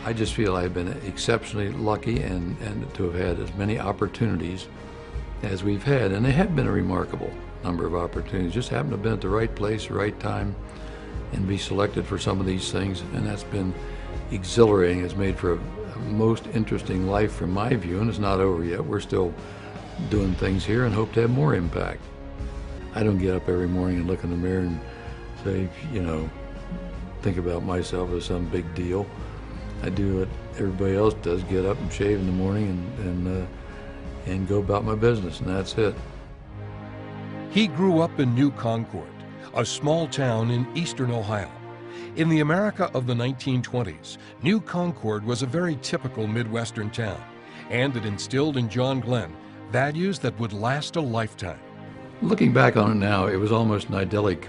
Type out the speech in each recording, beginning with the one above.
I just feel I've been exceptionally lucky and to have had as many opportunities as we've had. And they have been a remarkable number of opportunities. Just happen to have been at the right place, right time, and be selected for some of these things. And that's been exhilarating. It's made for a most interesting life from my view, and it's not over yet. We're still doing things here and hope to have more impact. I don't get up every morning and look in the mirror and say, think about myself as some big deal. I do what everybody else does, get up and shave in the morning and go about my business, and that's it. He grew up in New Concord, a small town in eastern Ohio. In the America of the 1920s, New Concord was a very typical Midwestern town, and it instilled in John Glenn values that would last a lifetime. Looking back on it now, it was almost an idyllic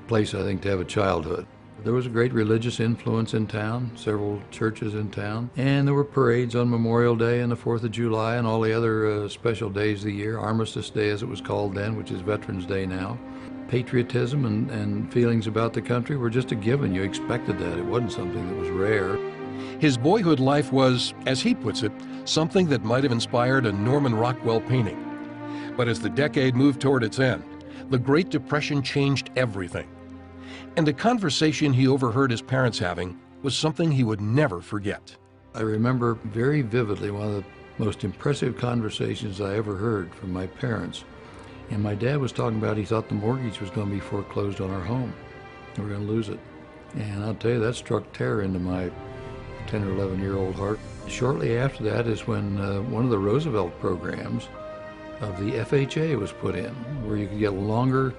place, I think, to have a childhood. There was a great religious influence in town, several churches in town, and there were parades on Memorial Day and the 4th of July and all the other special days of the year, Armistice Day as it was called then, which is Veterans Day now. Patriotism and feelings about the country were just a given. You expected that. It wasn't something that was rare. His boyhood life was, as he puts it, something that might have inspired a Norman Rockwell painting. But as the decade moved toward its end, the Great Depression changed everything. And a conversation he overheard his parents having was something he would never forget. I remember very vividly one of the most impressive conversations I ever heard from my parents. And my dad was talking about he thought the mortgage was going to be foreclosed on our home. We were going to lose it. And I'll tell you, that struck terror into my 10 or 11-year-old heart. Shortly after that is when one of the Roosevelt programs of the FHA was put in, where you could get a longer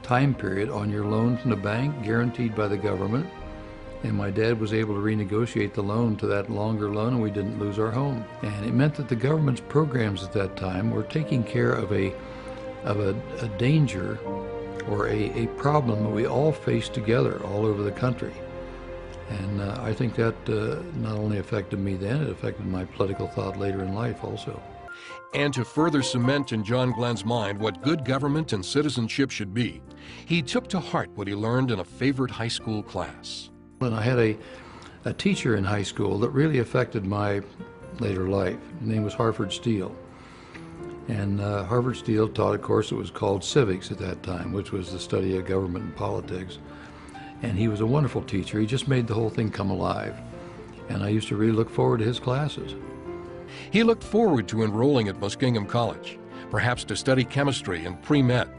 time period on your loan from the bank, guaranteed by the government. And my dad was able to renegotiate the loan to that longer loan, and we didn't lose our home. And it meant that the government's programs at that time were taking care of a danger or a problem that we all face together all over the country. And I think that not only affected me then, it affected my political thought later in life also. And to further cement in John Glenn's mind what good government and citizenship should be, he took to heart what he learned in a favorite high school class. And I had a teacher in high school that really affected my later life. His name was Harvard Steele. And Harvard Steele taught a course that was called civics at that time, which was the study of government and politics. And he was a wonderful teacher. He just made the whole thing come alive. And I used to really look forward to his classes. He looked forward to enrolling at Muskingum College, perhaps to study chemistry and pre-med.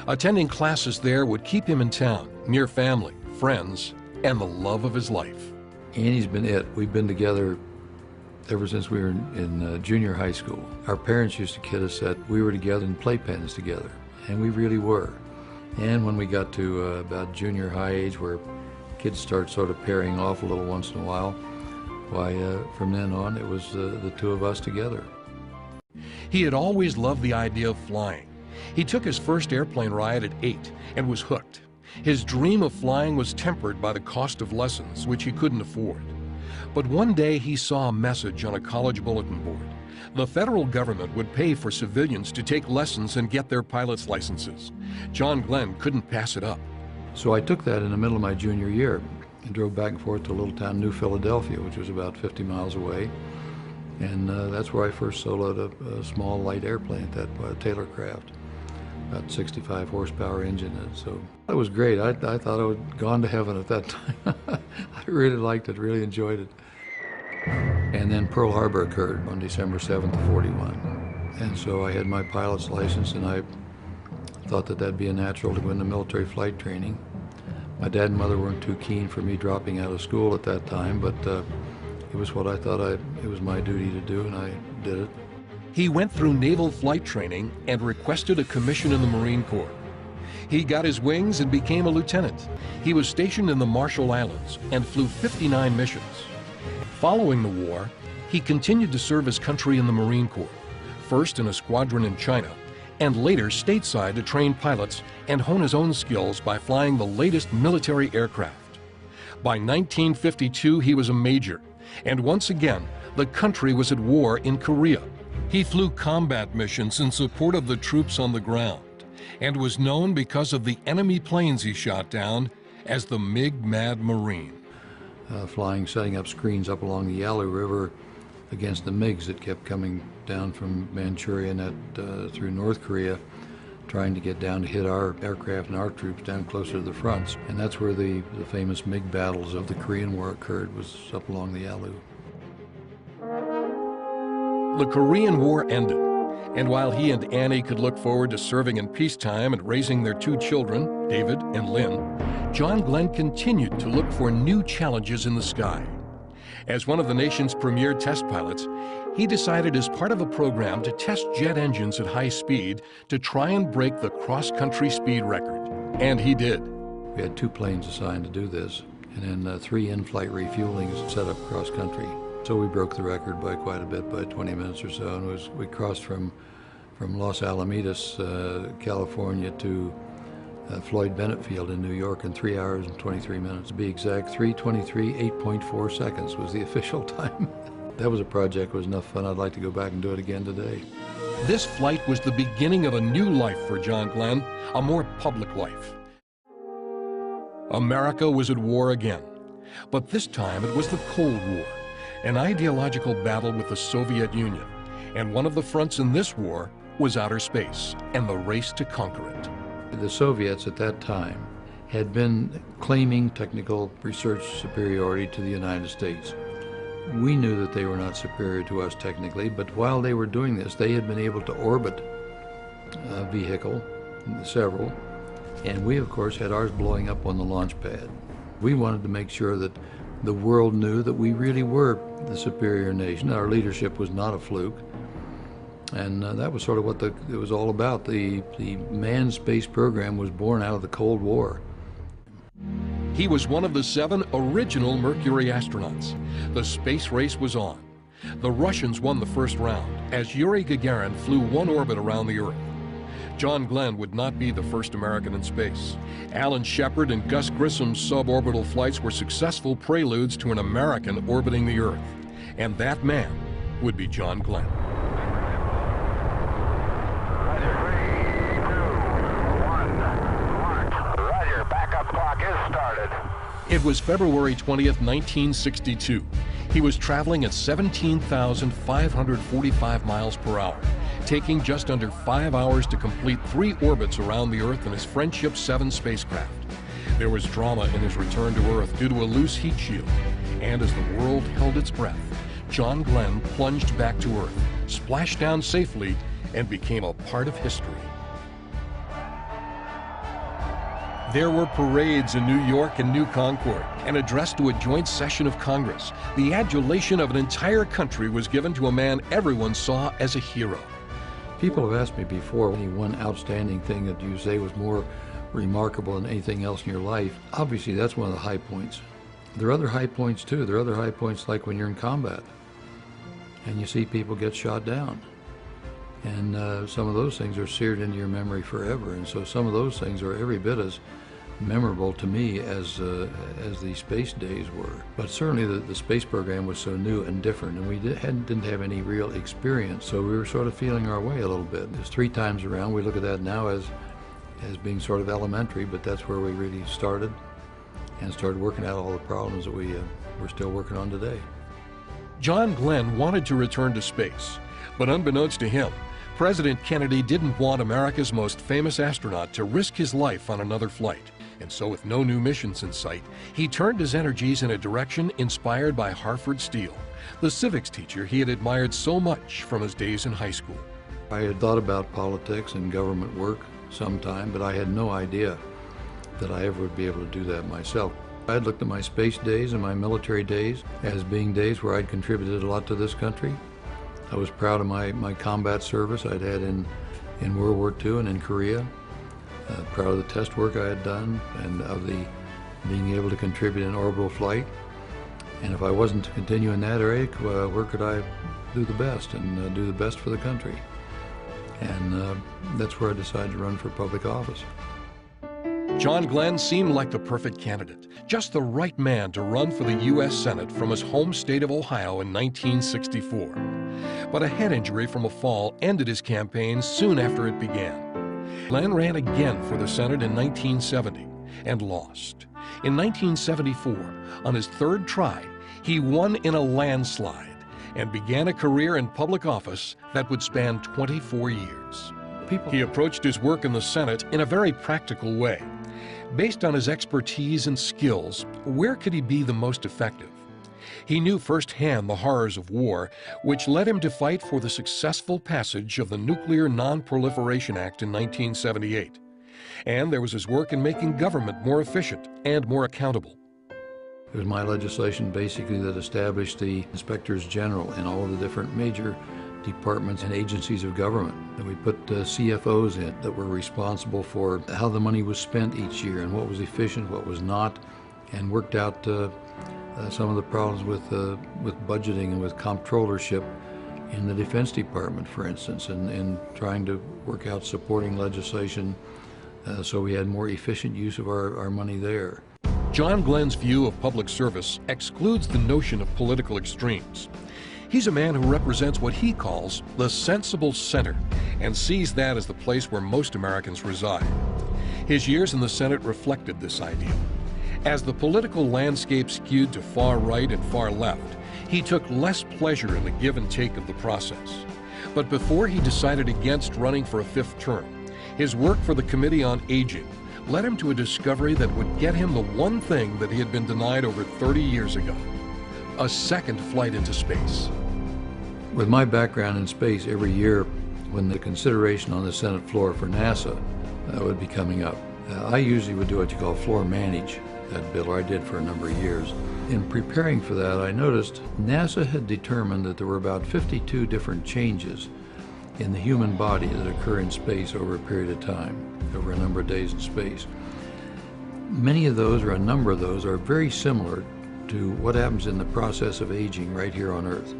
Attending classes there would keep him in town, near family, friends, and the love of his life. Annie's been it. We've been together ever since we were in junior high school. Our parents used to kid us that we were together in playpens together, and we really were. And when we got to about junior high age, where kids start sort of pairing off a little once in a while, why, from then on, it was the two of us together. He had always loved the idea of flying. He took his first airplane ride at 8 and was hooked. His dream of flying was tempered by the cost of lessons, which he couldn't afford. But one day he saw a message on a college bulletin board. The federal government would pay for civilians to take lessons and get their pilot's licenses. John Glenn couldn't pass it up. So I took that in the middle of my junior year and drove back and forth to a little town, New Philadelphia, which was about 50 miles away. And that's where I first soloed a small light airplane at that Taylorcraft, about 65 horsepower engine in it. So it was great. I thought I had gone to heaven at that time. I really liked it, really enjoyed it. And then Pearl Harbor occurred on December 7th of 41. And so I had my pilot's license, and I thought that that'd be a natural to go into military flight training. My dad and mother weren't too keen for me dropping out of school at that time, but it was what I thought it was my duty to do, and I did it. He went through naval flight training and requested a commission in the Marine Corps. He got his wings and became a lieutenant. He was stationed in the Marshall Islands and flew 59 missions. Following the war, he continued to serve his country in the Marine Corps, first in a squadron in China, and later stateside to train pilots and hone his own skills by flying the latest military aircraft. By 1952, he was a major, and once again, the country was at war in Korea. He flew combat missions in support of the troops on the ground, and was known because of the enemy planes he shot down as the MiG Mad Marine. setting up screens up along the Yalu River against the MiGs that kept coming down from Manchuria and through North Korea, trying to get down to hit our aircraft and our troops down closer to the fronts. And that's where the famous MiG battles of the Korean War occurred, was up along the Yalu. The Korean War ended, and while he and Annie could look forward to serving in peacetime and raising their 2 children, David and Lynn, John Glenn continued to look for new challenges in the sky. As one of the nation's premier test pilots, he decided as part of a program to test jet engines at high speed to try and break the cross-country speed record. And he did. We had 2 planes assigned to do this, and then 3 in-flight refuelings set up cross-country. So we broke the record by quite a bit, by 20 minutes or so, and we crossed from Los Alamitos, California to Floyd Bennett Field in New York in 3 hours and 23 minutes. To be exact, 3:23, 8.4 seconds was the official time. That was a project, was enough fun. I'd like to go back and do it again today. This flight was the beginning of a new life for John Glenn, a more public life. America was at war again, but this time it was the Cold War, an ideological battle with the Soviet Union, and one of the fronts in this war was outer space and the race to conquer it. The Soviets at that time had been claiming technical research superiority to the United States. We knew that they were not superior to us technically, but while they were doing this, they had been able to orbit a vehicle, several, and we of course had ours blowing up on the launch pad. We wanted to make sure that the world knew that we really were the superior nation. Our leadership was not a fluke. And that was sort of what it was all about. The manned space program was born out of the Cold War. He was one of the 7 original Mercury astronauts. The space race was on. The Russians won the first round as Yuri Gagarin flew 1 orbit around the Earth. John Glenn would not be the first American in space. Alan Shepard and Gus Grissom's suborbital flights were successful preludes to an American orbiting the Earth. And that man would be John Glenn. It was February 20th, 1962. He was traveling at 17,545 miles per hour, taking just under 5 hours to complete 3 orbits around the Earth in his Friendship 7 spacecraft. There was drama in his return to Earth due to a loose heat shield, and as the world held its breath, John Glenn plunged back to Earth, splashed down safely, and became a part of history. There were parades in New York and New Concord, an address to a joint session of Congress. The adulation of an entire country was given to a man everyone saw as a hero. People have asked me before, any one outstanding thing that you say was more remarkable than anything else in your life. Obviously, that's one of the high points. There are other high points too. There are other high points like when you're in combat and you see people get shot down. And some of those things are seared into your memory forever. And so some of those things are every bit as memorable to me as the space days were. But certainly the space program was so new and different, and we didn't have any real experience, so we were sort of feeling our way a little bit. There's 3 times around. We look at that now as being sort of elementary, but that's where we really started and started working out all the problems that we're still working on today. John Glenn wanted to return to space, but unbeknownst to him, President Kennedy didn't want America's most famous astronaut to risk his life on another flight. And so with no new missions in sight, he turned his energies in a direction inspired by Hartford Steele, the civics teacher he had admired so much from his days in high school. I had thought about politics and government work sometime, but I had no idea that I ever would be able to do that myself. I had looked at my space days and my military days as being days where I'd contributed a lot to this country. I was proud of my combat service I'd had in World War II and in Korea. Proud of the test work I had done and of being able to contribute in orbital flight. And if I wasn't to continue in that area, where could I do the best and do the best for the country? And that's where I decided to run for public office. John Glenn seemed like the perfect candidate, just the right man to run for the U.S. Senate from his home state of Ohio in 1964. But a head injury from a fall ended his campaign soon after it began. Glenn ran again for the Senate in 1970 and lost. In 1974, on his third try, he won in a landslide and began a career in public office that would span 24 years. He approached his work in the Senate in a very practical way. Based on his expertise and skills, where could he be the most effective? He knew firsthand the horrors of war, which led him to fight for the successful passage of the Nuclear Non-Proliferation Act in 1978. And there was his work in making government more efficient and more accountable. It was my legislation basically that established the inspectors general in all of the different major departments and agencies of government. And we put CFOs in that were responsible for how the money was spent each year and what was efficient, what was not, and worked out some of the problems with budgeting and with comptrollership in the Defense Department, for instance, and trying to work out supporting legislation so we had more efficient use of our money there. John Glenn's view of public service excludes the notion of political extremes. He's a man who represents what he calls the sensible center and sees that as the place where most Americans reside. His years in the Senate reflected this ideal. As the political landscape skewed to far right and far left, he took less pleasure in the give and take of the process. But before he decided against running for a fifth term, his work for the Committee on Aging led him to a discovery that would get him the one thing that he had been denied over 30 years ago: a second flight into space. With my background in space, every year when the consideration on the Senate floor for NASA would be coming up, I usually would do what you call floor manage that bill, or I did for a number of years. In preparing for that, I noticed NASA had determined that there were about 52 different changes in the human body that occur in space over a period of time, over a number of days in space. Many of those, or a number of those, are very similar to what happens in the process of aging right here on Earth.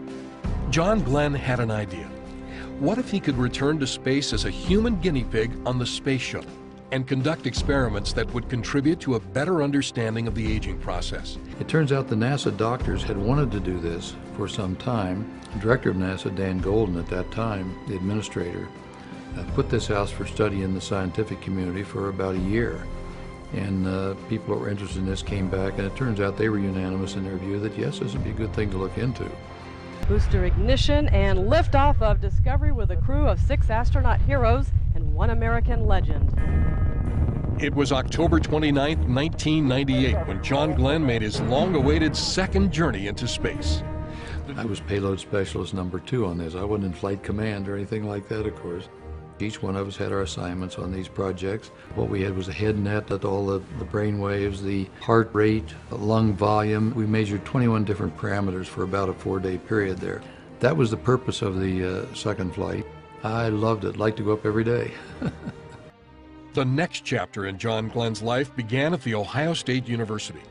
John Glenn had an idea. What if he could return to space as a human guinea pig on the space shuttle and conduct experiments that would contribute to a better understanding of the aging process? It turns out the NASA doctors had wanted to do this for some time. The director of NASA, Dan Golden, at that time, the administrator, put this out for study in the scientific community for about a year. And people that were interested in this came back, and it turns out they were unanimous in their view that yes, this would be a good thing to look into. Booster ignition and liftoff of Discovery with a crew of 6 astronaut heroes and 1 American legend. It was October 29, 1998, when John Glenn made his long-awaited second journey into space. I was payload specialist number 2 on this. I wasn't in flight command or anything like that, of course. Each one of us had our assignments on these projects. What we had was a head net at all the brain waves, the heart rate, the lung volume. We measured 21 different parameters for about a 4-day period there. That was the purpose of the second flight. I loved it. Liked to go up every day. The next chapter in John Glenn's life began at The Ohio State University.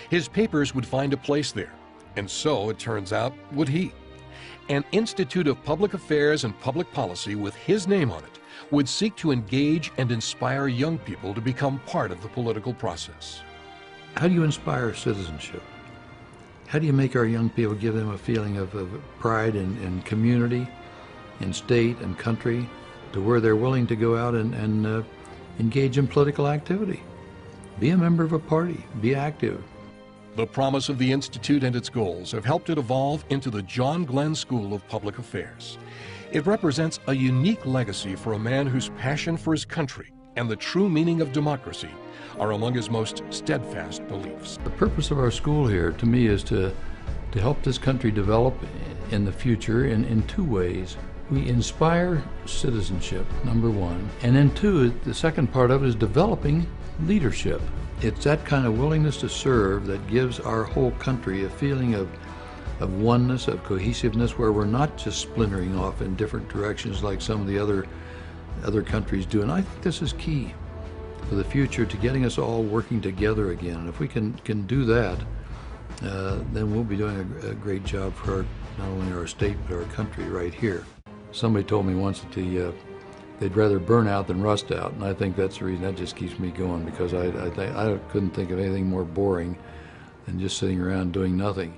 His papers would find a place there, and so, it turns out, would he. An Institute of Public Affairs and Public Policy with his name on it would seek to engage and inspire young people to become part of the political process. How do you inspire citizenship? How do you make our young people, give them a feeling of pride in community, in state and country, to where they're willing to go out and engage in political activity? Be a member of a party, be active. The promise of the Institute and its goals have helped it evolve into the John Glenn School of Public Affairs. It represents a unique legacy for a man whose passion for his country and the true meaning of democracy are among his most steadfast beliefs. The purpose of our school here, to me, is to help this country develop in the future in 2 ways. We inspire citizenship, number 1, and then 2, the second part of it is developing leadership. It's that kind of willingness to serve that gives our whole country a feeling of oneness, of cohesiveness, where we're not just splintering off in different directions like some of the other countries do. And I think this is key for the future to getting us all working together again. And if we can do that, then we'll be doing a great job for not only our state but our country right here. Somebody told me once that they'd rather burn out than rust out, and I think that's the reason that just keeps me going, because I couldn't think of anything more boring than just sitting around doing nothing.